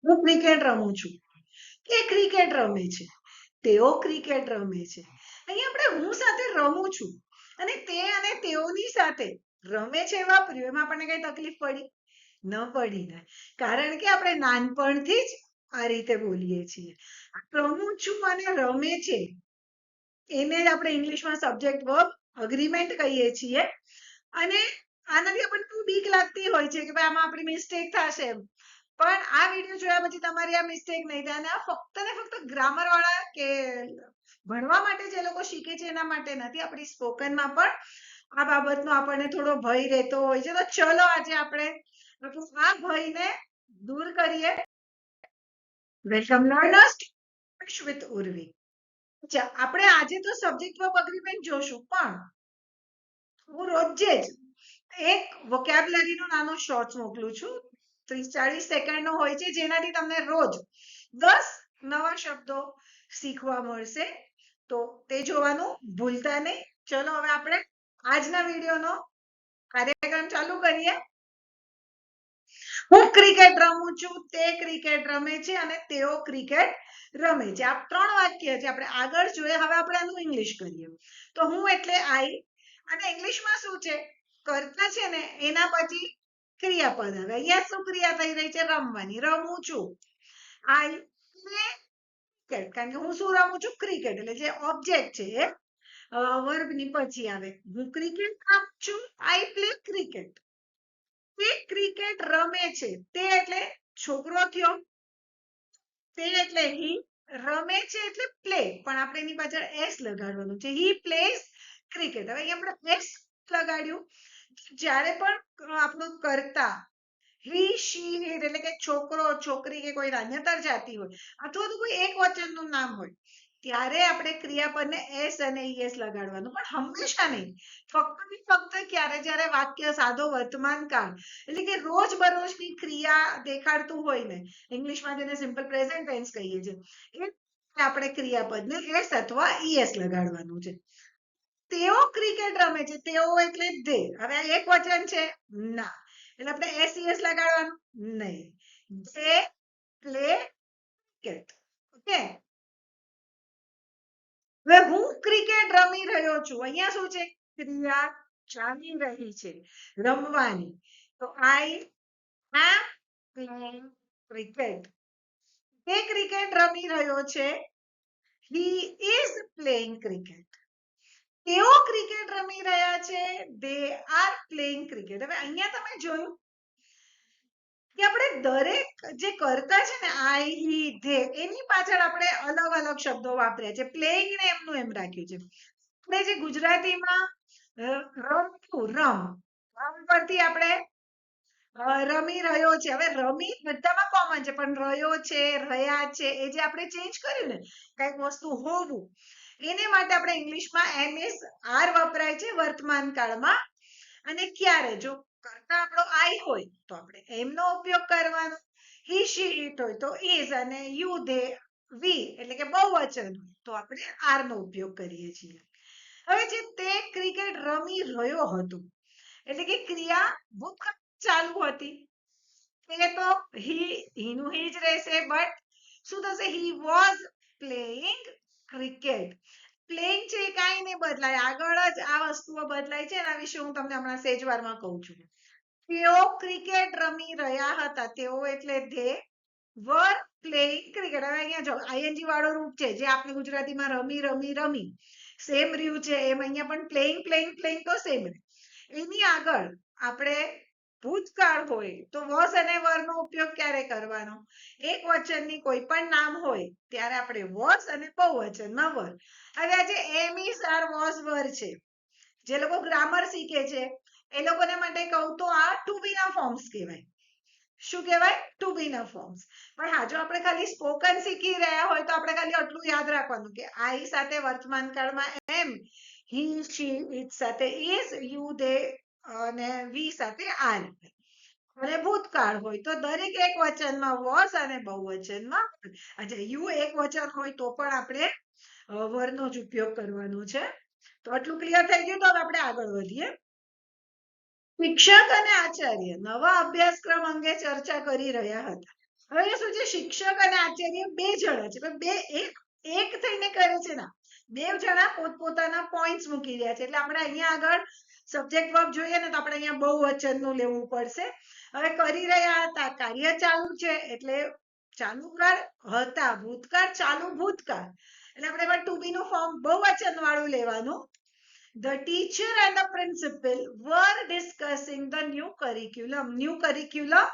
હું ક્રિકેટ રમું છું, એ ક્રિકેટ રમે છે, તેઓ ક્રિકેટ રમે છે. અહીંયા આપણે હું સાથે રમું છું અને તે અને તેઓની સાથે રમે છે વાપર્યું, એમાં આપણને કઈ તકલીફ પડી? ન પડી ને, કારણ કે આપણે નાનપણથી જ આ રીતે બોલીએ છીએ. રમું છું અને રમે છે એને જ આપણે ઇંગ્લિશમાં સબ્જેક્ટ વર્બ અગ્રીમેન્ટ કહીએ છીએ. અને આનાથી આપણને બહુ બીક લાગતી હોય છે કે ભાઈ આમાં આપણી મિસ્ટેક થશે એમ. પણ આ વિડીયો જોયા પછી તમારી આ મિસ્ટેક નહીં થાય. અને આ ફક્ત ને ફક્ત ગ્રામર વાળા કે ભણવા માટે જે લોકો શીખે છે એના માટે નથી, આપણી સ્પોકનમાં પણ આ બાબતનો આપણને થોડો ભય રહેતો હોય છે. તો ચલો આજે આપણે આ ભયને દૂર કરીએ. Welcome learners with Urvi. આપણે આજે તો સબ્જેક્ટ વર્બ અગ્રીમેન્ટ જોશું, પણ હું રોજે જ એક વોકેબ્યુલરીનો નાનો શોર્ટ્સ મોકલું છું, 30-40 સેકન્ડનો હોય છે, જેનાથી તમને રોજ 10 નવા શબ્દો શીખવા મળશે. તો તે જોવાનું ભૂલતા નહીં. ચલો હવે આપણે આજના વિડીયોનો કાર્યક્રમ ચાલુ કરીએ. હું ક્રિકેટ રમું છું, તે ક્રિકેટ રમે છે અને તેઓ ક્રિકેટ રમે છે. આ 3 વાક્ય છે, આપણે આગળ જોઈએ. હવે આપણે આનું ઇંગ્લિશ કરીએ. તો હું એટલે આઈ, અને ઇંગ્લિશમાં શું છે, કર્તા છે ને એના પછી ક્રિયાપદ આવે. અહીંયા શું ક્રિયા થઈ રહી છે? રમવાની. રમું છું, આઈ પ્લે ક્રિકેટ, કારણ કે હું શું રમું છું? ક્રિકેટ. એટલે જે ઓબ્જેક્ટ છે એ વર્બની પછી આવે. હું ક્રિકેટ રમું છું, આઈ પ્લે ક્રિકેટ. તે ક્રિકેટ રમે છે, તે એટલે છોકરો થયો, તે એટલે હી, રમે છે એટલે પ્લે, પણ આપણે એની પાછળ એસ લગાડવાનું છે. હી પ્લેઝ ક્રિકેટ. હવે અહીંયા આપણે એસ લગાડ્યું. જ્યારે પણ આપણું કર્તા હી શી ઇટ એટલે કે છોકરો છોકરી કે કોઈ અન્યતર જાતિ હોય અથવા તો કોઈ એક વચનનું નામ હોય, ત્યારે આપણે ક્રિયાપદને એસ અને ઈએસ લગાડવાનું. પણ હંમેશા નહીં, ફક્ત ને ફક્ત ક્યારે જ્યારે વાક્ય સાદો વર્તમાન કાળ એટલે કે રોજબરોજની ક્રિયા દેખાડતું હોય ને, ઇંગ્લિશમાં જેને સિમ્પલ પ્રેઝન્ટ ટેન્સ કહીએ છીએ, એ આપણે ક્રિયાપદને એસ અથવા ઈએસ લગાડવાનું છે. તેઓ ક્રિકેટ રમે છે, તેઓ એટલે ધે. હવે આ એક વચન છે ના, એટલે આપણે એસઈએસ લગાડવાનું નહીં. They play cricket. ઓકે, હવે હું ક્રિકેટ રમી રહ્યો છું. અહીંયા શું છે? ક્રિયા ચાલી રહી છે, રમવાની. તો આઈ એમ પ્લેઇંગ ક્રિકેટ. તે ક્રિકેટ રમી રહ્યો છે. He is playing cricket. તેઓ ક્રિકેટ રમી રહ્યા છે. They are playing cricket. હવે અહીંયા તમે જોયું કે આપણે દરેક જે કરતા છે ને આઈ હી ધે, એની પાછળ આપણે અલગ અલગ શબ્દો વાપર્યા છે. પ્લેઇંગ ને એમનું એમ રાખ્યું છે. આપણે જે ગુજરાતીમાં રમતું, રમ પરથી આપણે રમી રહ્યો છે. હવે રમી બધામાં કોમન છે, પણ રહ્યો છે, રહ્યા છે, એ જે આપણે ચેન્જ કર્યું ને, કઈક વસ્તુ હોવું, એને માટે આપણે ઇંગ્લિશમાં એમ ઇઝ આર વપરાય છે વર્તમાન કાળમાં. અને ક્યારે જો કરતા આપણો આઈ હોય તો આપણે એમ નો ઉપયોગ કરવાનો. હી શી ઇટ હોય તો ઇઝ, અને યુ ધે વી એટલે કે બહુવચન હોય તો આપણે આર નો ઉપયોગ કરીએ છીએ. હવે જે તે ક્રિકેટ રમી રહ્યો હતો એટલે કે ક્રિયા ભૂતકાળ ચાલુ હતી, એ તો હી નું હી જ રહેશે. બટ શું થશે? He was playing cricket. Playing છે એ કાંઈ નહીં બદલાય, આગળ જ આ વસ્તુઓ બદલાય છે. એના વિશે હું તમને હમણાં સેજવારમાં કહું છું. તેઓ ક્રિકેટ રમી રહ્યા હતા. તેઓ એટલે ધે વર પ્લેઇંગ ક્રિકેટ. હવે અહીંયા જો આઈએનજી વાળો રૂપ છે, જે આપણે ગુજરાતીમાં રમી રમી રમી સેમ રહ્યું છે, એમ અહીંયા પણ પ્લેઇંગ પ્લેઇંગ પ્લેઇંગ તો સેમ. એની આગળ આપણે ભૂતકાળ હોય તો વોઝ અને વર નો ઉપયોગ ક્યારે કરવાનો? એક વચનની કોઈ પણ નામ હોય ત્યારે આપણે વોઝ અને બહુવચનમાં વર. હવે આજે એમ ઇઝ આર વોઝ વર છે, જે લોકો ગ્રામર શીખે છે એ લોકોને માટે કહું તો આ ટુ બી ના ફોર્મ્સ કહેવાય. શું કહેવાય? ટુ બી ના ફોર્મ્સ. પણ હા, જો આપણે ખાલી સ્પોકન શીખી રહ્યા હોય તો આપણે ખાલી આટલું યાદ રાખવાનું કે આઈ સાથે વર્તમાન કાળમાં એમ, હી શી ઇટ સાથે ઇઝ, યુ ધે અને વી સાથે આર. અને ભૂતકાળ હોય તો દરેક એક વચનમાં વોઝ અને બહુવચનમાં. અચ્છા, યુ એક વચન હોય તો પણ આપણે વરનો જ ઉપયોગ કરવાનો છે. તો આટલું ક્લિયર થઈ ગયું. તો હવે આપણે આગળ વધીએ. શિક્ષક અને આચાર્ય નવા અભ્યાસક્રમ અંગે ચર્ચા કરી રહ્યા હતા. હવે શું છે, શિક્ષક અને આચાર્ય બે જણા છે, પણ બે એક થઈને કરે છે ના, બે જણા પોતપોતાના પોઈન્ટ્સ મૂકી રહ્યા છે. એટલે આપણે અહીંયા આગળ સબ્જેક્ટ વર્બ જોઈએ ને તો આપણે અહીંયા બહુવચનનું લેવું પડશે. હવે કરી રહ્યા હતા, કાર્ય ચાલુ છે એટલે ચાલુકાળ હતા, ભૂતકાળ ચાલુ ભૂતકાળ, એટલે આપણે એમાં ટુ બી નું ફોર્મ બહુવચન વાળું લેવાનું. The teacher and the principal were discussing the new curriculum. New curriculum,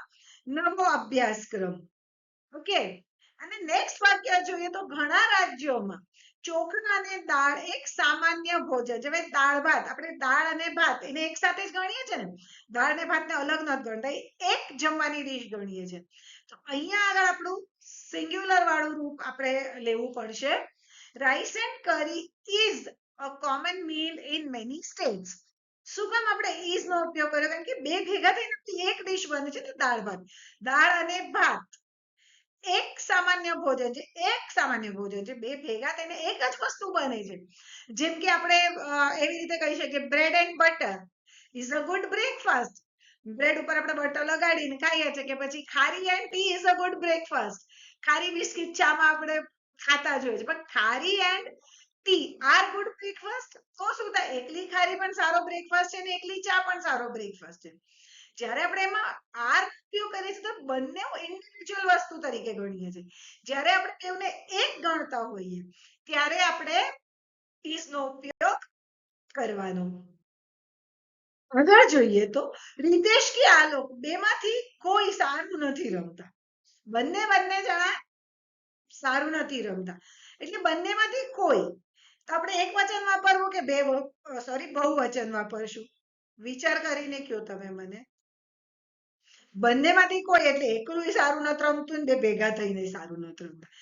નવો અભ્યાસક્રમ. ઓકે, અને નેક્સ્ટ વાક્ય જોઈએ તો ઘણા રાજ્યોમાં ચોખા અને દાળ એક સામાન્ય ભોજન. હવે દાળ ભાત, આપણે દાળ અને ભાત એને એક સાથે જ ગણીએ છીએ ને, દાળ અને ભાતને અલગ નથી ગણતા, એક જમવાની ડીશ ગણીએ છીએ. તો અહીંયા આગળ આપણું સિંગ્યુલર વાળું રૂપ આપણે લેવું પડશે. Rice and curry is a common meal in many states. શું કામ આપણે ઇઝ નો ઉપયોગ કર્યો? કારણ કે બે ભેગા થઈને એક ડીશ બને છે, તો દાળ ભાત, દાળ અને ભાત એક સામાન્ય ભોજન છે, એક સામાન્ય ભોજન છે, બે ભેગા થઈને એક જ વસ્તુ બને છે. જેમ કે આપણે એવી રીતે કહી શકીએ, bread and butter is a good breakfast. Bread ઉપર આપણે બટર લગાડીને ખાઈએ છીએ, કે પછી ખારી and T is a good breakfast. ખારી બિસ્કિટ ચામાં આપણે ખાતા જોઈએ છે, પણ ખારી and T are good breakfast. તો શું થાય, એકલી ખારી પણ સારો બ્રેકફાસ્ટ છે ને એકલી ચા પણ સારો બ્રેકફાસ્ટ છે. જ્યારે આપણે એમાં આર ઉપયોગ કરીએ છીએ તો બંને ઇન્ડિવિડ્યુઅલ વસ્તુ તરીકે ગણીએ છીએ. જ્યારે આપણે બેવને એક ગણતા હોઈએ ત્યારે આપણે ઇઝ નો ઉપયોગ કરવાનો. આગળ જોઈએ તો રીતેશ કે આલોક બેમાંથી કોઈ સારું નથી રમતા. બંને જણા સારું નથી રમતા, એટલે બંનેમાંથી કોઈ. તો આપણે એક વચન વાપરવું કે બહુવચન વાપરશું? વિચાર કરીને કયો તમે મને. બંનેમાંથી કોઈ એટલે એકલું સારું નથી રમતું ને બે ભેગા થઈને સારું નથી રમતા.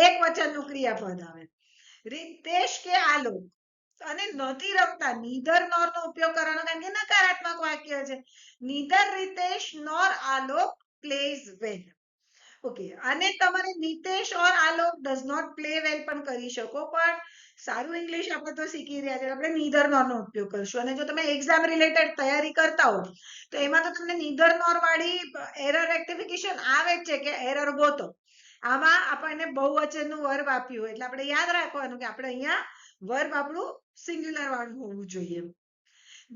એક વચનનું ક્રિયાપદ આવે. રીતેશ કે આલોક અને નથી રમતા, નીધર નોર નો ઉપયોગ કરવાનો, કારણ કે નકારાત્મક વાક્ય છે. નીધર રીતેશ નોર આલોક પ્લેઝ વેલ. ઓકે, અને તમારે નીતેશ ઓર આલોક ડઝ નોટ પ્લે વેલ પણ કરી શકો, પણ સારું ઇંગ્લિશ આપણે તો શીખી રહ્યા છે, આપણે નીધર નોર નો ઉપયોગ કરશું. અને જો તમે એક્ઝામ રિલેટેડ તૈયારી કરતા હો તો એમાં તો તમને નીધર નોર વાળી એરર રેક્ટિફિકેશન આવે જ છે, કે એરર ગોતો. આમાં આપણને બહુવચનનું વર્બ આપ્યું હોય એટલે આપણે યાદ રાખવાનું કે આપણે અહીંયા વર્બ આપણું સિંગ્યુલર વાળું હોવું જોઈએ.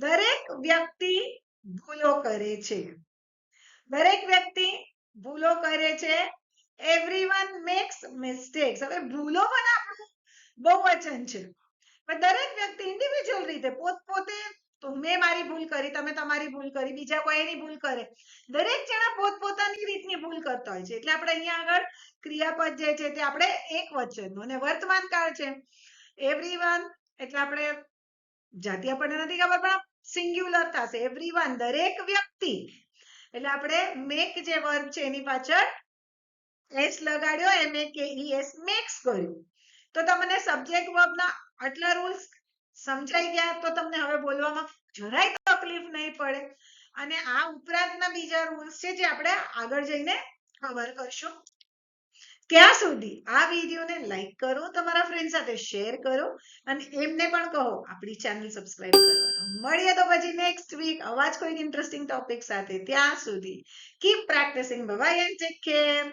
દરેક વ્યક્તિ ભૂલો કરે છે. દરેક વ્યક્તિ ભૂલો કરે છે. Everyone makes mistakes. હવે ભૂલો પણ આપણું બહુવચન છે, પણ દરેક વ્યક્તિ ઇન્ડિવિડ્યુઅલ રીતે પોતપોતે, તો મેં મારી ભૂલ કરી, તમે તમારી ભૂલ કરી, બીજા કોઈ એની ભૂલ કરે, દરેક જણા પોતપોતાની રીતની ભૂલ કરતા હોય છે. એટલે આપણે અહીંયા આગળ ક્રિયાપદ જે છે તે આપણે એક વચનનું, અને વર્તમાન કાળ છે એવરીવન, એટલે આપણે જાતિ આપણને નથી ખબર પણ સિંગ્યુલર થશે. એવરીવન દરેક વ્યક્તિ, એટલે આપણે મેક જે વર્બ છે એની પાછળ એસ લગાડ્યો, MEKES મેક્સ કર્યું. તો તમને સબ્જેક્ટ વર્બના આટલા રૂલ્સ સમજાઈ ગયા, તો તમને હવે બોલવામાં જરાય તકલીફ નહીં પડે. અને આ ઉપરાંતના બીજા રૂલ્સ છે જે આપણે આગળ જઈને કવર કરશું. ત્યાં સુધી આ વિડીયોને લાઈક કરો, તમારા ફ્રેન્ડ સાથે શેર કરો, અને એમને પણ કહો આપણી ચેનલ સબસ્ક્રાઇબ કરવાનું. મળીએ તો પછી નેક્સ્ટ વીક આવા જ કોઈ ઇન્ટરેસ્ટિંગ ટોપિક સાથે. ત્યાં સુધી keep practising. Bye bye and take care.